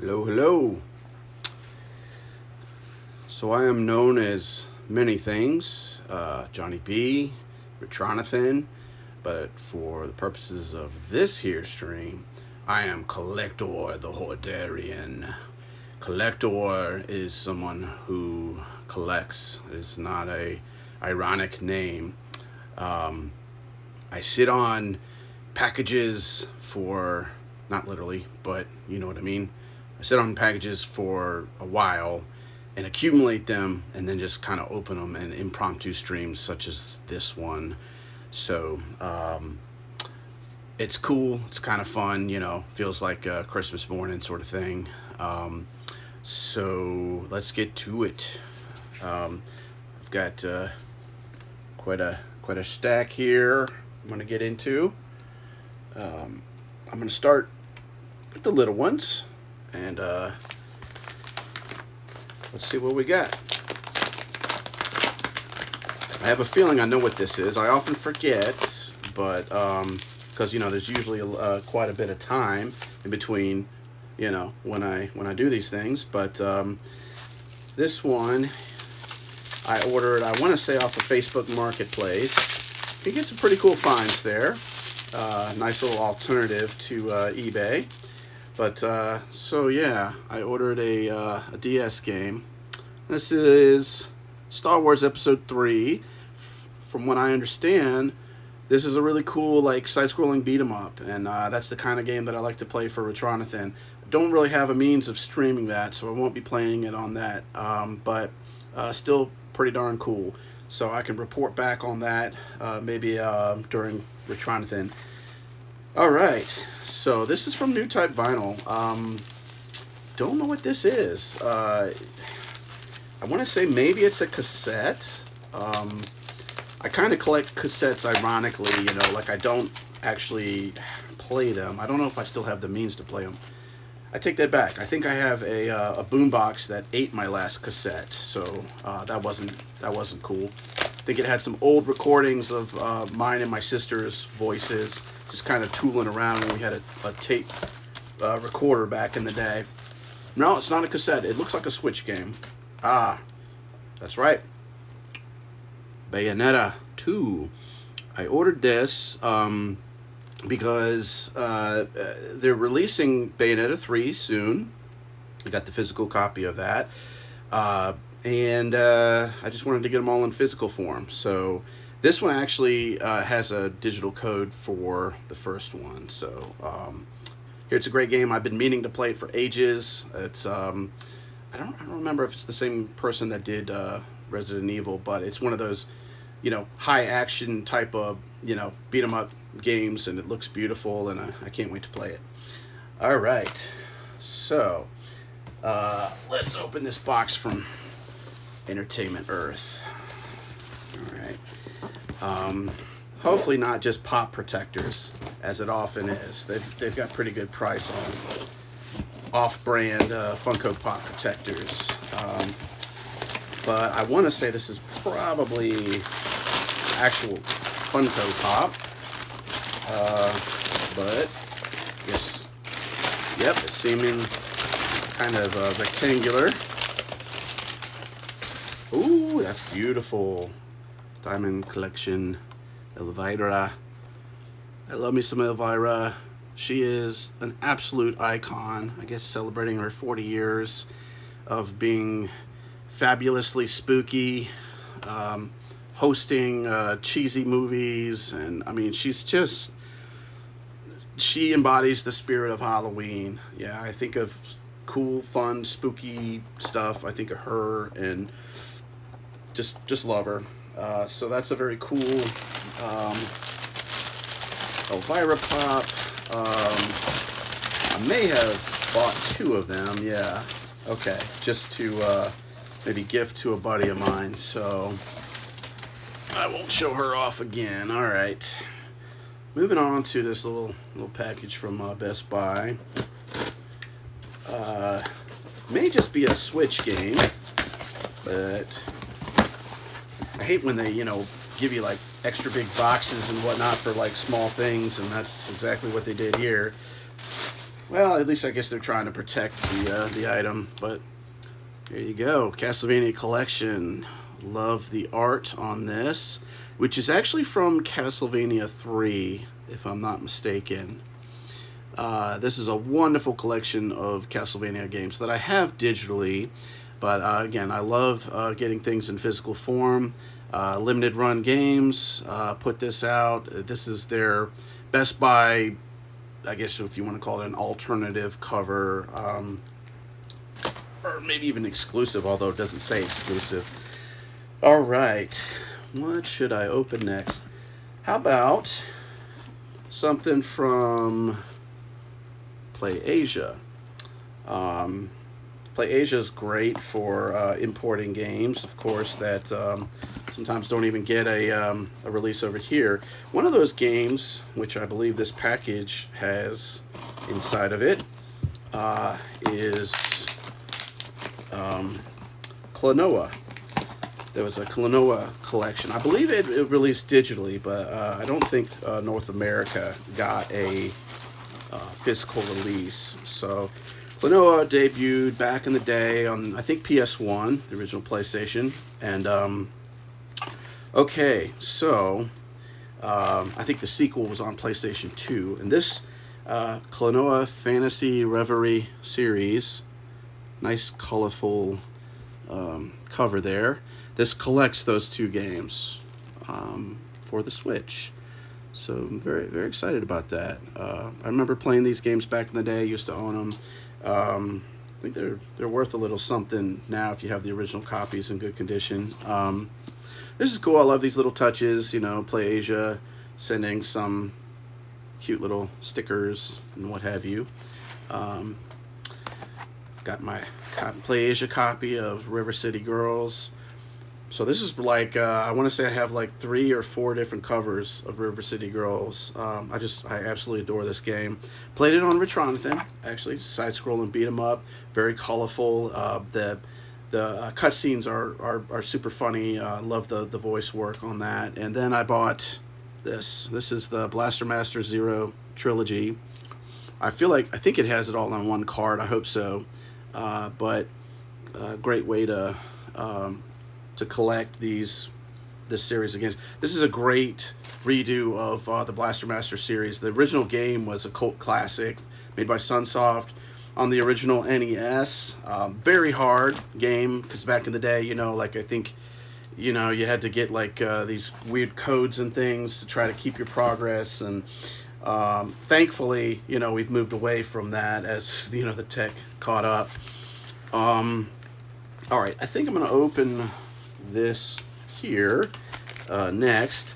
Hello, hello. So I am known as many things, Johnny B, Retronathan, but for the purposes of this here stream, I am Kollector the Hoardarian. Kollector is someone who collects. It's not a ironic name. I sit on packages for, not literally, but you know what I mean. I sit on packages for a while and accumulate them and then just kind of open them in impromptu streams such as this one. So it's cool. It's kind of fun, feels like a Christmas morning sort of thing. So let's get to it. I've got quite a stack here I'm going to get into. I'm going to start with the little ones. And let's see what we got. I have a feeling I know what this is. I often forget, but because there's usually quite a bit of time in between, when I do these things. But this one I ordered. I want to say off of Facebook Marketplace. You get some pretty cool finds there. Nice little alternative to eBay. But, so yeah, I ordered a DS game. This is Star Wars Episode 3. From what I understand, this is a really cool, side-scrolling beat-em-up. And that's the kind of game that I like to play for Retronathan. I don't really have a means of streaming that, so I won't be playing it on that. But still pretty darn cool. So I can report back on that maybe during Retronathan. Alright, so this is from New Type Vinyl. Don't know what this is. I want to say maybe it's a cassette. I kind of collect cassettes ironically, I don't actually play them. I don't know if I still have the means to play them. I take that back. I think I have a boombox that ate my last cassette, so that wasn't cool. I think it had some old recordings of mine and my sister's voices, just kind of tooling around when we had a tape recorder back in the day. No, it's not a cassette. It looks like a Switch game. Ah, that's right. Bayonetta 2. I ordered this because they're releasing Bayonetta 3 soon. I got the physical copy of that. And I just wanted to get them all in physical form. So this one actually has a digital code for the first one. So here, it's a great game. I've been meaning to play it for ages. It's I don't remember if it's the same person that did Resident Evil, but it's one of those high action type of beat 'em up games, and it looks beautiful, and I can't wait to play it. All right, so let's open this box from Entertainment Earth. All right. Hopefully not just pop protectors, as it often is. They've got pretty good price on off-brand Funko Pop protectors. But I want to say this is probably actual Funko Pop. But yes, yep, it's seeming kind of rectangular. Ooh, that's beautiful. Diamond Collection, Elvira. I love me some Elvira. She is an absolute icon. I guess celebrating her 40 years of being fabulously spooky, hosting cheesy movies, and I mean, she embodies the spirit of Halloween. Yeah, I think of cool, fun, spooky stuff. I think of her and just love her. So that's a very cool Elvira Pop. I may have bought 2 of them. Yeah. Okay. Just to maybe gift to a buddy of mine. So I won't show her off again. All right. Moving on to this little package from Best Buy. May just be a Switch game, but I hate when they, give you extra big boxes and whatnot for small things, and that's exactly what they did here. Well, at least I guess they're trying to protect the item. But there you go, Castlevania Collection. Love the art on this, which is actually from Castlevania 3, if I'm not mistaken. This is a wonderful collection of Castlevania games that I have digitally, but again, I love getting things in physical form. Limited run games put this out. This is their Best Buy, I guess if you want to call it an alternative cover, or maybe even exclusive, although it doesn't say exclusive. All right, what should I open next? How about something from PlayAsia? PlayAsia is great for importing games, of course, that sometimes don't even get a release over here. One of those games, which I believe this package has inside of it, is Klonoa. There was a Klonoa collection. I believe it released digitally, but I don't think North America got a physical release. So Klonoa debuted back in the day on, I think, PS1, the original PlayStation. And okay, so I think the sequel was on PlayStation 2. And this Klonoa Fantasy Reverie series, nice colorful cover there. This collects those two games for the Switch. So I'm very, very excited about that. I remember playing these games back in the day. I used to own them. I think they're worth a little something now if you have the original copies in good condition. This is cool. I love these little touches. You know, PlayAsia sending some cute little stickers and what have you. Got my PlayAsia copy of River City Girls. So this is like, I want to say I have like 3 or 4 different covers of River City Girls. I absolutely adore this game. Played it on Retronathan, actually, side-scrolling beat 'em up, very colorful. The cutscenes are super funny. Love the voice work on that. And then I bought this. This is the Blaster Master Zero trilogy. I think it has it all on one card. I hope so. But a great way to collect this series again. This is a great redo of the Blaster Master series. The original game was a cult classic made by Sunsoft on the original NES. Very hard game, because back in the day, you know, like I think, you know, you had to get like these weird codes and things to try to keep your progress. And thankfully, you know, we've moved away from that as, you know, the tech caught up. All right, I think I'm going to open this here next.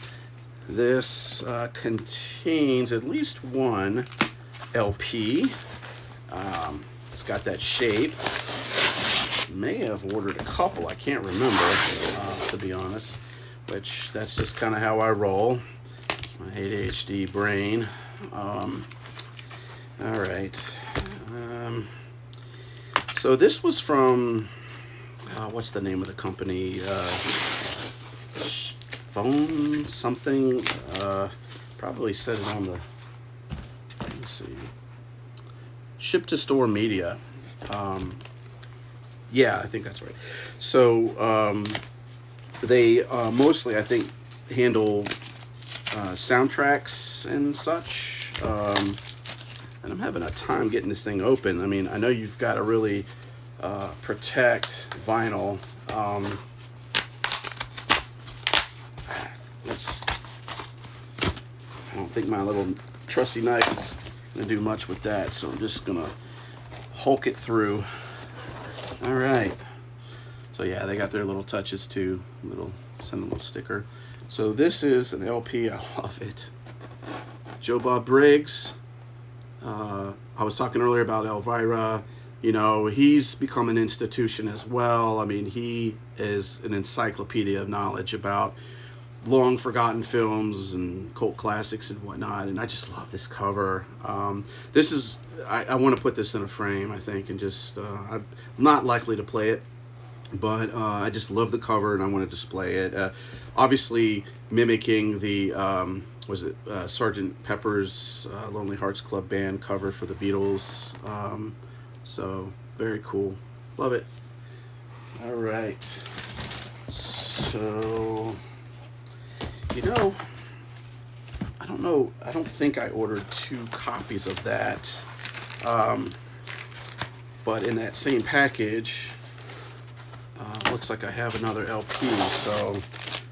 This contains at least one LP. It's got that shape. May have ordered a couple. I can't remember, to be honest. Which, that's just kind of how I roll. My ADHD brain. All right. So this was from... what's the name of the company? Phone something. Probably said it on the. Let me see. Ship to Store Media. Yeah, I think that's right. So they mostly, I think, handle soundtracks and such. And I'm having a time getting this thing open. I mean, I know you've got to really protect vinyl. I don't think my little trusty knife is going to do much with that, so I'm just going to hulk it through. All right. So yeah, they got their little touches too. Send a little sticker. So this is an LP. I love it. Joe Bob Briggs. I was talking earlier about Elvira. You know, he's become an institution as well. I mean, he is an encyclopedia of knowledge about long forgotten films and cult classics and whatnot. And I just love this cover. This is, I want to put this in a frame, I think, and just, I'm not likely to play it, but I just love the cover and I want to display it. Obviously mimicking the was it Sergeant Pepper's Lonely Hearts Club Band cover for the Beatles. So very cool, love it. All right, so you know, I don't know. I don't think I ordered 2 copies of that. But in that same package, looks like I have another LP. So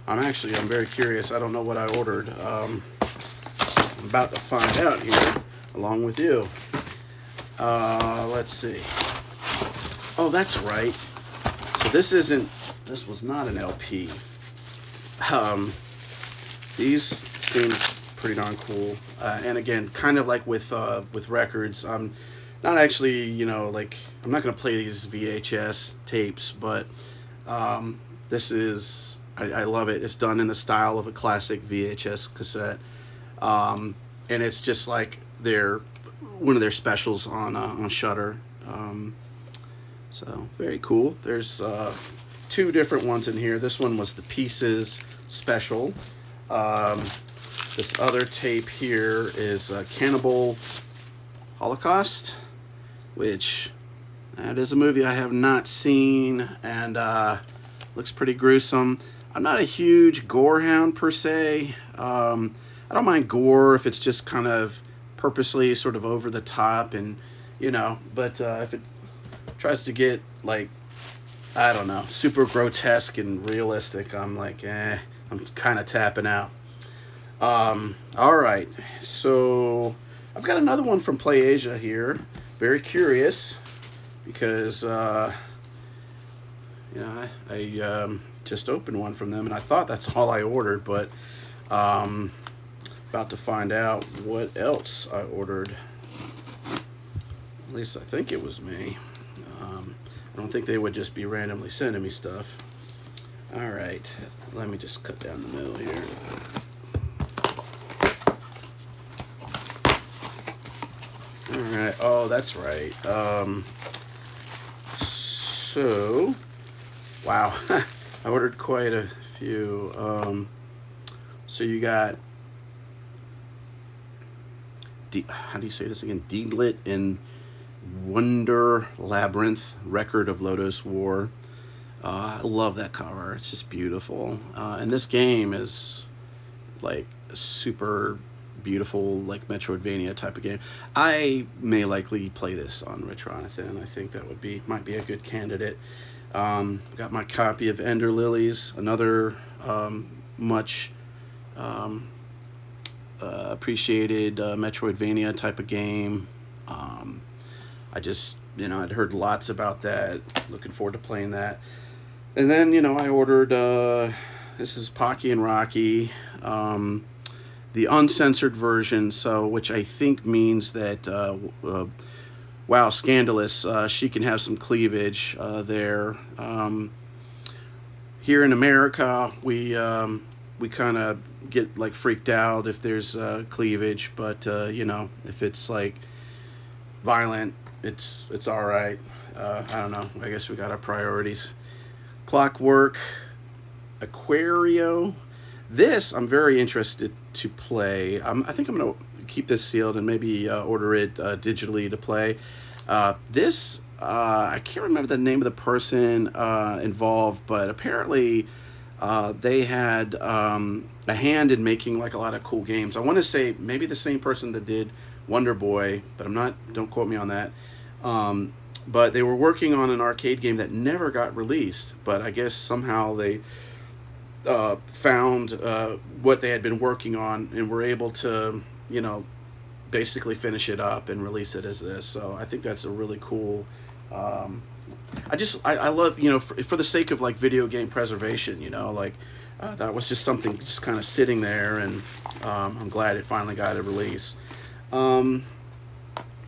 I'm very curious. I don't know what I ordered. I'm about to find out here, along with you. Let's see. Oh, that's right. So this was not an LP. These seem pretty darn cool. And again, kind of like with records, I'm not actually, you know, like, I'm not going to play these VHS tapes, but this is, I love it. It's done in the style of a classic VHS cassette. And it's just like one of their specials on Shudder. So very cool. There's 2 different ones in here. This one was the Pieces special. This other tape here is Cannibal Holocaust, which that is a movie I have not seen, and looks pretty gruesome. I'm not a huge gore hound per se. I don't mind gore if it's just kind of purposely sort of over the top, and you know, but if it tries to get like, I don't know, super grotesque and realistic, I'm like, I'm kind of tapping out. All right, so I've got another one from PlayAsia here. Very curious because, you know, I just opened one from them and I thought that's all I ordered, but about to find out what else I ordered. At least I think it was me. I don't think they would just be randomly sending me stuff. All right, let me just cut down the middle here. All right. Oh, that's right. So, wow, I ordered quite a few. So you got, how do you say this again? Deedlit in Wonder Labyrinth, Record of Lodoss War. I love that cover. It's just beautiful. And this game is like super beautiful, like Metroidvania type of game. I may likely play this on Retronathan. I think that might be a good candidate. Got my copy of Ender Lilies, another much appreciated Metroidvania type of game. I just, you know, I'd heard lots about that. Looking forward to playing that. And then, you know, I ordered, this is Pocky and Rocky, the uncensored version, so which I think means that, wow, scandalous, she can have some cleavage there. Here in America, we kind of get like freaked out if there's cleavage, but you know, if it's like violent, it's all right. I don't know. I guess we got our priorities. Clockwork Aquario. This I'm very interested to play. I think I'm gonna keep this sealed and maybe order it digitally to play. This I can't remember the name of the person involved, but apparently they had a hand in making like a lot of cool games. I want to say maybe the same person that did Wonder Boy, but I'm not. Don't quote me on that. But they were working on an arcade game that never got released. But I guess somehow they found what they had been working on and were able to, you know, basically finish it up and release it as this. So I think that's a really cool. I love, you know, for the sake of like video game preservation, you know, like that was just something just kind of sitting there, and I'm glad it finally got a release.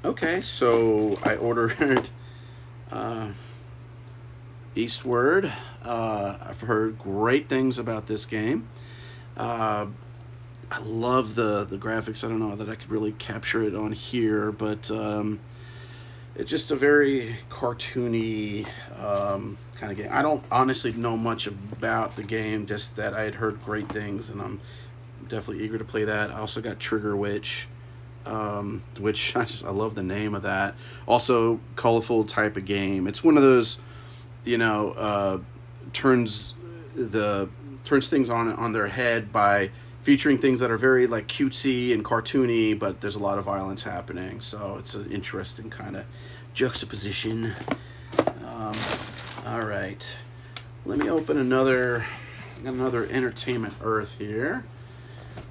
Okay, so I ordered Eastward. I've heard great things about this game. I love the graphics. I don't know that I could really capture it on here, but it's just a very cartoony kind of game. I don't honestly know much about the game, just that I had heard great things, and I'm definitely eager to play that. I also got Trigger Witch, which I love the name of that. Also, colorful type of game. It's one of those, you know, turns things on their head by featuring things that are very like cutesy and cartoony, but there's a lot of violence happening. So it's an interesting kind of juxtaposition. All right, let me open another Entertainment Earth here.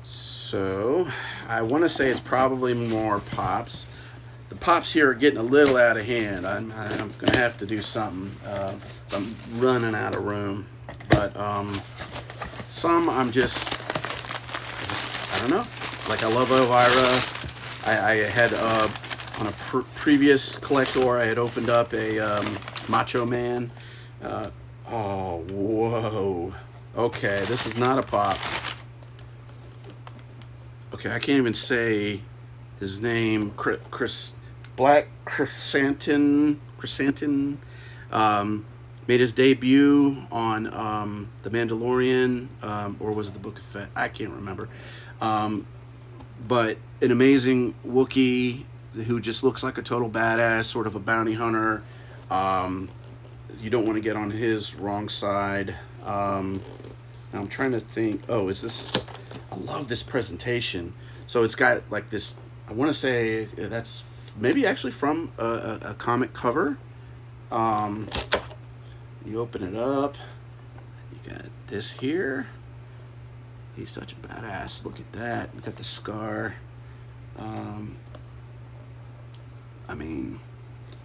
So I want to say it's probably more Pops. The Pops here are getting a little out of hand. I'm gonna have to do something. I'm running out of room. But some I don't know. Like I love Elvira. I had on a previous Kollector, I had opened up a Macho Man. Oh, whoa. Okay, this is not a Pop. Okay, I can't even say his name. Black Chrysanthemum. Made his debut on The Mandalorian, or was it the Book of Fett? I can't remember. But an amazing Wookiee who just looks like a total badass, sort of a bounty hunter. You don't want to get on his wrong side. I'm trying to think. Oh, is this? I love this presentation. So it's got like this. I want to say that's maybe actually from a comic cover. You open it up. You got this here. He's such a badass. Look at that. You got the scar. I mean,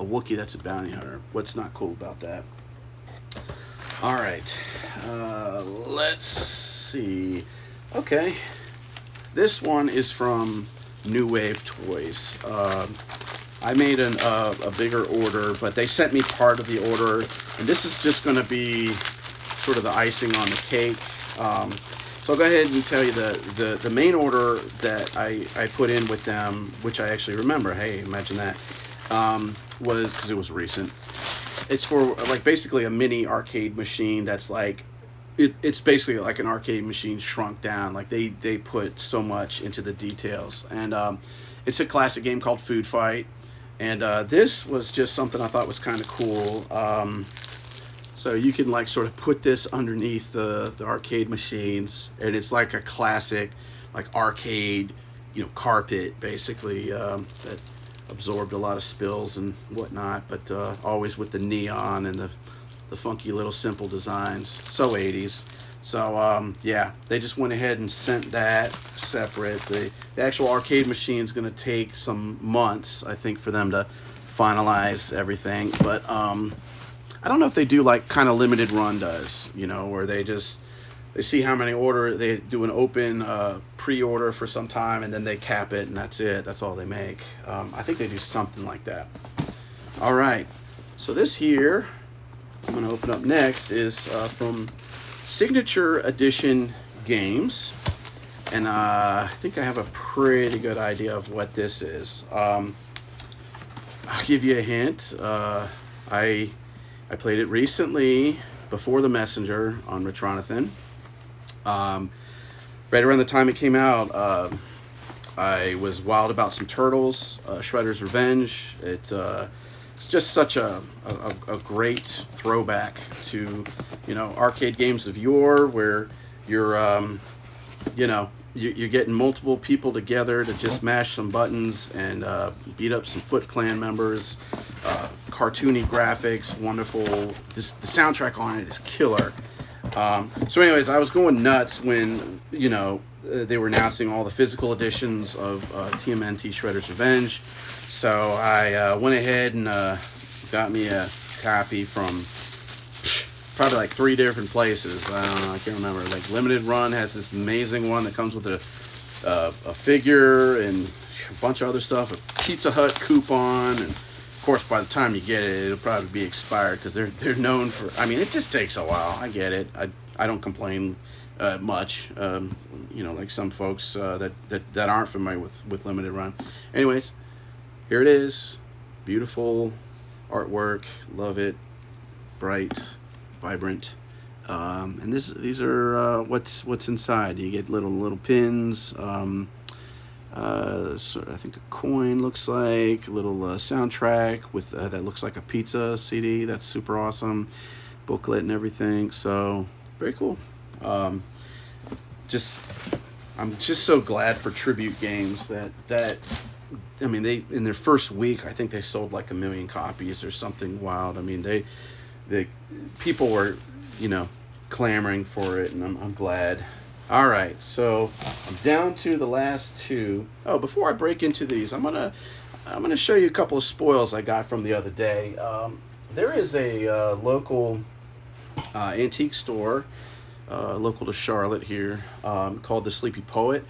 a Wookiee that's a bounty hunter. What's not cool about that? All right. Let's see. Okay. This one is from New Wave Toys. I made a bigger order, but they sent me part of the order, and this is just going to be sort of the icing on the cake. So I'll go ahead and tell you the main order that I put in with them, which I actually remember. Hey, imagine that. Was because it was recent. It's for like basically a mini arcade machine that's like it's basically like an arcade machine shrunk down. Like they put so much into the details, and it's a classic game called Food Fight. And this was just something I thought was kind of cool. So you can like sort of put this underneath the arcade machines, and it's like a classic like arcade, you know, carpet basically that absorbed a lot of spills and whatnot, but always with the neon and the funky little simple designs. So 80s. So yeah, they just went ahead and sent that separate. The actual arcade machine is going to take some months, I think, for them to finalize everything. But I don't know if they do like kind of limited run does, you know, where they see how many they do an open pre-order for some time, and then they cap it, and that's it. That's all they make. I think they do something like that. All right. So this here, I'm going to open up next, is from Signature Edition Games, and I think I have a pretty good idea of what this is. I'll give you a hint. I played it recently before the Messenger on Retronathan. Right around the time it came out, I was wild about some Turtles, Shredder's Revenge. It's just such a great throwback to, you know, arcade games of yore, where you're you're getting multiple people together to just mash some buttons and beat up some Foot Clan members. Cartoony graphics, wonderful. The soundtrack on it is killer. So anyways, I was going nuts when, you know, they were announcing all the physical editions of TMNT Shredder's Revenge. So I went ahead and got me a copy from probably like 3 different places. I don't know, I can't remember. Like Limited Run has this amazing one that comes with a figure and a bunch of other stuff, a Pizza Hut coupon, and of course by the time you get it, it'll probably be expired because they're known for. I mean, it just takes a while. I get it. I don't complain much. You know, like some folks that aren't familiar with Limited Run. Anyways, here it is. Beautiful artwork. Love it. Bright, vibrant. And these are what's inside. You get little pins. I think a coin looks like a little soundtrack with that looks like a pizza CD. That's super awesome. Booklet and everything. So very cool. Just I'm just so glad for Tribute Games that I mean, they in their first week I think they sold like 1 million copies or something wild. I mean, the people were, clamoring for it, and I'm glad. All right, so I'm down to the last two. Oh, before I break into these, I'm gonna show you a couple of spoils I got from the other day. There is a local antique store, local to Charlotte here, called the Sleepy Poet.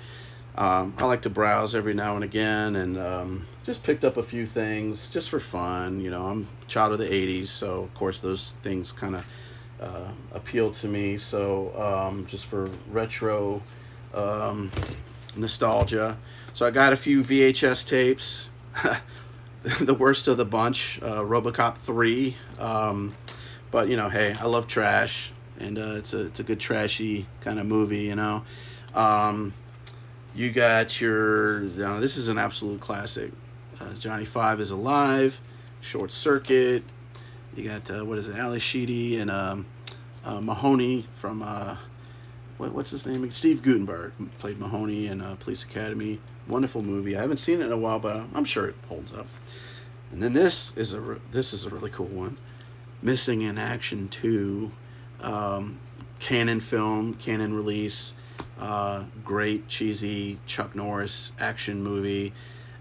I like to browse every now and again, and just picked up a few things just for fun. I'm a child of the 80s, so of course those things kind of appeal to me. So just for retro nostalgia. So I got a few VHS tapes. The worst of the bunch, RoboCop 3. But hey, I love trash, and it's a good trashy kind of movie. You got your, this is an absolute classic. Johnny Five is Alive, Short Circuit. You got, Ali Sheedy and Mahoney from, what's his name? Steve Guttenberg played Mahoney in Police Academy. Wonderful movie. I haven't seen it in a while, but I'm sure it holds up. And then this is a really cool one. Missing in Action 2. Canon film, Canon release. Great cheesy Chuck Norris action movie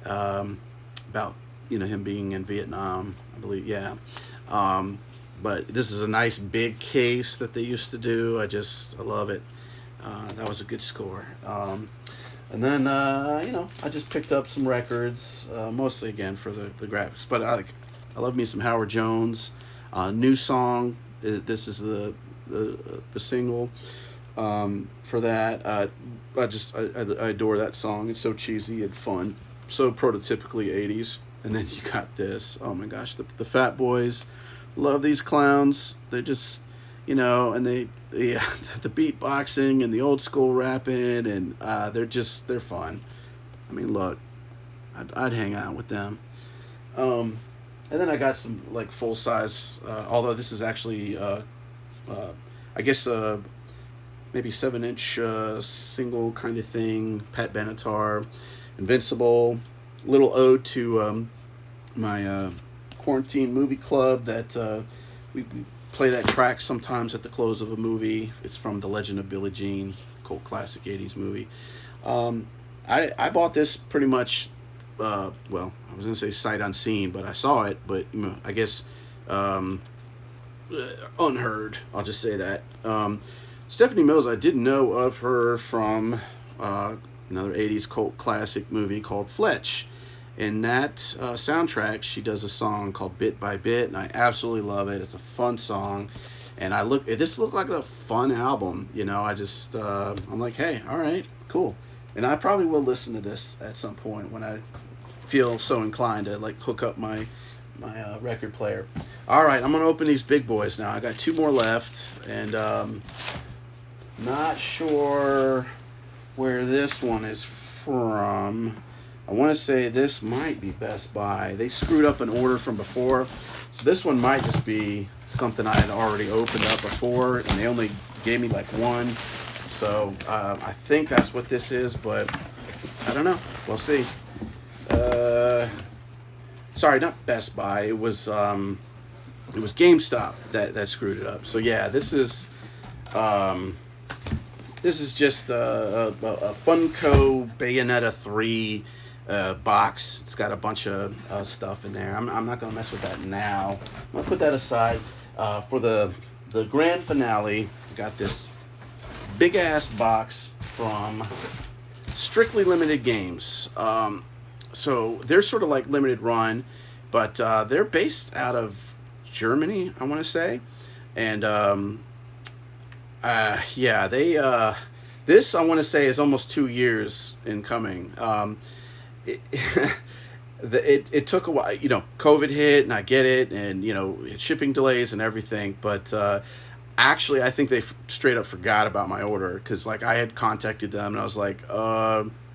about him being in Vietnam, I believe. Yeah. But this is a nice big case that they used to do. I love it. That was a good score. And then I just picked up some records, mostly again for the graphics. But I love me some Howard Jones. New song. This is the single. For that, I adore that song. It's so cheesy and fun, so prototypically 80s. And then you got this. Oh my gosh, the Fat Boys, love these clowns. They're just, and the beatboxing and the old school rapping, and they're fun. I mean, look, I'd hang out with them. And then I got some like full size. Although this is actually, I guess. Maybe 7-inch single kind of thing. Pat Benatar, Invincible. Little ode to my quarantine movie club that we play that track sometimes at the close of a movie. It's from The Legend of Billie Jean, cult classic 80s movie. I bought this pretty much, I was going to say sight unseen, but I saw it, but I guess unheard. I'll just say that. Stephanie Mills, I did know of her from another 80s cult classic movie called Fletch. In that soundtrack, she does a song called Bit by Bit, and I absolutely love it. It's a fun song. And this looked like a fun album. I'm like, hey, all right, cool. And I probably will listen to this at some point when I feel so inclined to like hook up my record player. All right, I'm going to open these big boys now. I got 2 more left, and not sure where this one is from. I want to say this might be Best Buy. They screwed up an order from before, so this one might just be something I had already opened up before, and they only gave me like 1. So I think that's what this is, but I don't know. We'll see. Sorry, not Best Buy. It was GameStop that screwed it up. So yeah, this is just a Funko Bayonetta 3 box. It's got a bunch of stuff in there. I'm not going to mess with that now. I'm going to put that aside. For the grand finale, I got this big-ass box from Strictly Limited Games. So they're sort of like limited run, but they're based out of Germany, I want to say. And this I want to say is almost 2 years in coming. It took a while, COVID hit, and I get it, and shipping delays and everything. But Actually, I think they straight up forgot about my order, because like I had contacted them and I was like,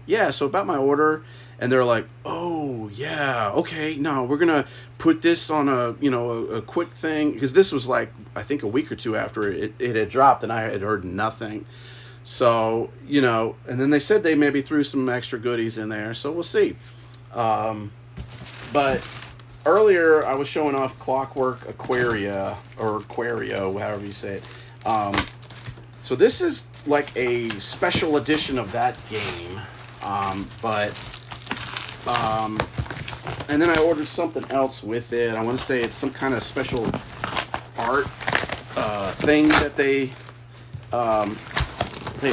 yeah, so about my order, and they're like, oh yeah, okay, no, we're gonna put this on a, you know, a quick thing, because this was like I think a week or two after it had dropped, and I had heard nothing. So, you know, and then they said they maybe threw some extra goodies in there, so we'll see. But earlier I was showing off Clockwork Aquaria, or Aquario, however you say it. So this is like a special edition of that game. And then I ordered something else with it. I want to say it's some kind of special art thing that they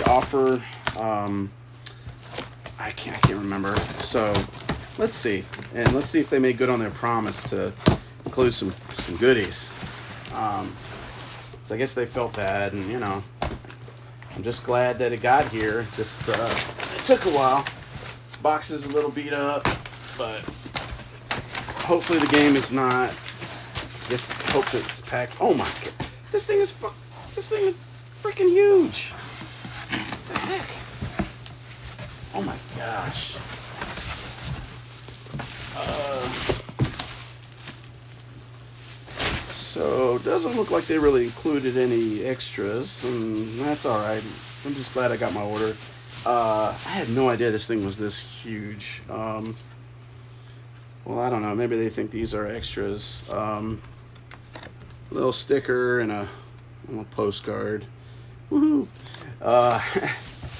offer. I can't remember. So let's see, and let's see if they made good on their promise to include some goodies. So I guess they felt bad, and you know, I'm just glad that it got here. Just it took a while. Box is a little beat up, but hopefully the game is not. Just hope it's packed. Oh my god, this thing is freaking huge. What the heck? Oh my gosh. So it doesn't look like they really included any extras, and that's all right. I'm just glad I got my order. I had no idea this thing was this huge. Well, I don't know. Maybe they think these are extras. Little sticker and a little postcard. Woohoo!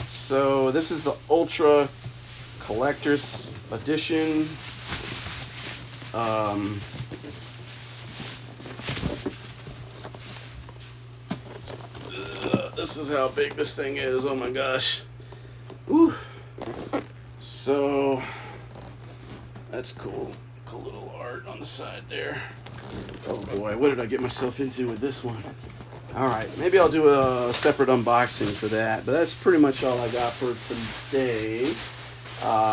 So this is the Ultra Collector's Edition. This is how big this thing is. Oh my gosh. Woo. So that's cool. Cool little art on the side there. Oh boy, what did I get myself into with this one? Alright, maybe I'll do a separate unboxing for that, but that's pretty much all I got for today.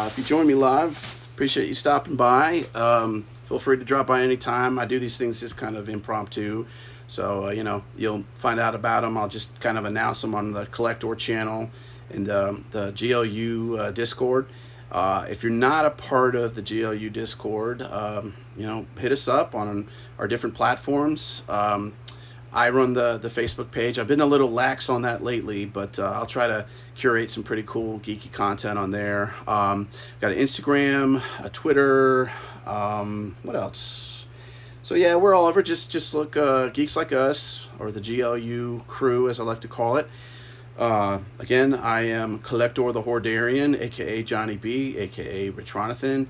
If you join me live, appreciate you stopping by. Feel free to drop by anytime. I do these things just kind of impromptu, so you know, you'll find out about them. I'll just kind of announce them on the Kollector channel and the GLU Discord. If you're not a part of the GLU Discord, you know, hit us up on our different platforms. I run the Facebook page. I've been a little lax on that lately, but I'll try to curate some pretty cool geeky content on there. Got an Instagram, a Twitter, what else? So yeah, we're all over. Just look Geeks Like Us, or the GLU crew as I like to call it. Again, I am Kollector the Hordarian, aka Johnny B, aka Retronathan.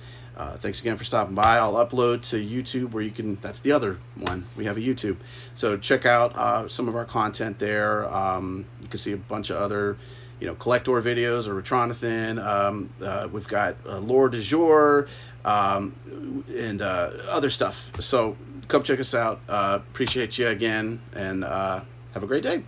Thanks again for stopping by. I'll upload to YouTube, where you can, that's the other one, we have a YouTube. So check out some of our content there. You can see a bunch of other, you know, Kollector videos, or Retronathan. We've got Lore du Jour, and other stuff. So come check us out. Appreciate you again, and have a great day.